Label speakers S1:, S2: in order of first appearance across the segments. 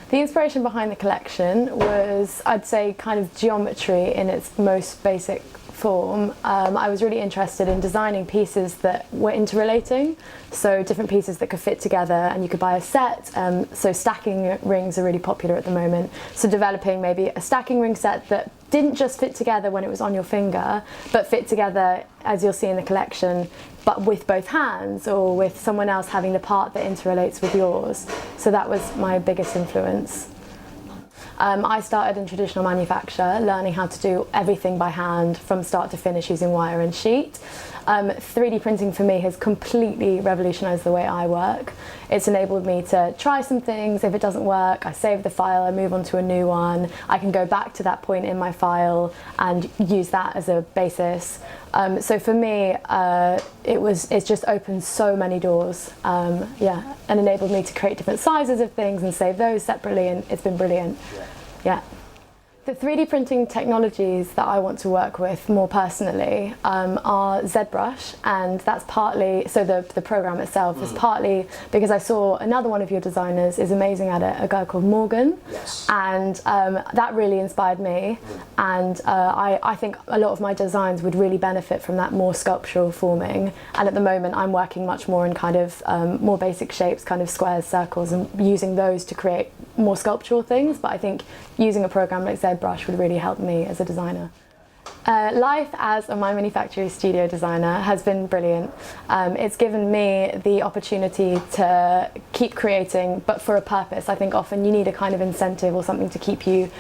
S1: The inspiration behind the collection was, I'd say, kind of geometry in its most basic form. I was really interested in designing pieces that were interrelating, so different pieces that could fit together and you could buy a set. So stacking rings are really popular at the moment, so developing maybe a stacking ring set that didn't just fit together when it was on your finger, but fit together, as you'll see in the collection, but with both hands or with someone else having the part that interrelates with yours. So that was my biggest influence. I started in traditional manufacture, learning how to do everything by hand from start to finish using wire and sheet. 3D printing for me has completely revolutionised the way I work. It's enabled me to try some things. If it doesn't work, I save the file, I move on to a new one. I can go back to that point in my file and use that as a basis. So for me, it's just opened so many doors, yeah, and enabled me to create different sizes of things and save those separately, and it's been brilliant. Yeah. The 3D printing technologies that I want to work with more personally are ZBrush, and that's partly, so the program itself is partly because I saw another one of your designers is amazing at it, a guy called Morgan, and that really inspired me, and I think a lot of my designs would really benefit from that more sculptural forming, and at the moment I'm working much more in kind of more basic shapes, kind of squares, circles, and using those to create more sculptural things, but I think using a program like ZBrush would really help me as a designer. Life as a My Mini Factory studio designer has been brilliant. It's given me the opportunity to keep creating, but for a purpose. I think often you need a kind of incentive or something to keep you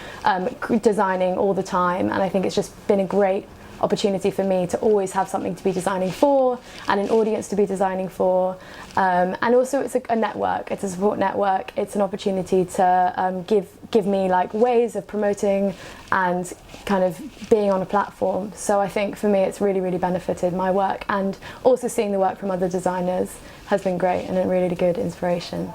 S1: designing all the time, and I think it's just been a great opportunity for me to always have something to be designing for and an audience to be designing for, and also it's a network, it's a support network, it's an opportunity to give me like ways of promoting and kind of being on a platform. So I think for me it's really benefited my work, and also seeing the work from other designers has been great and a really good inspiration.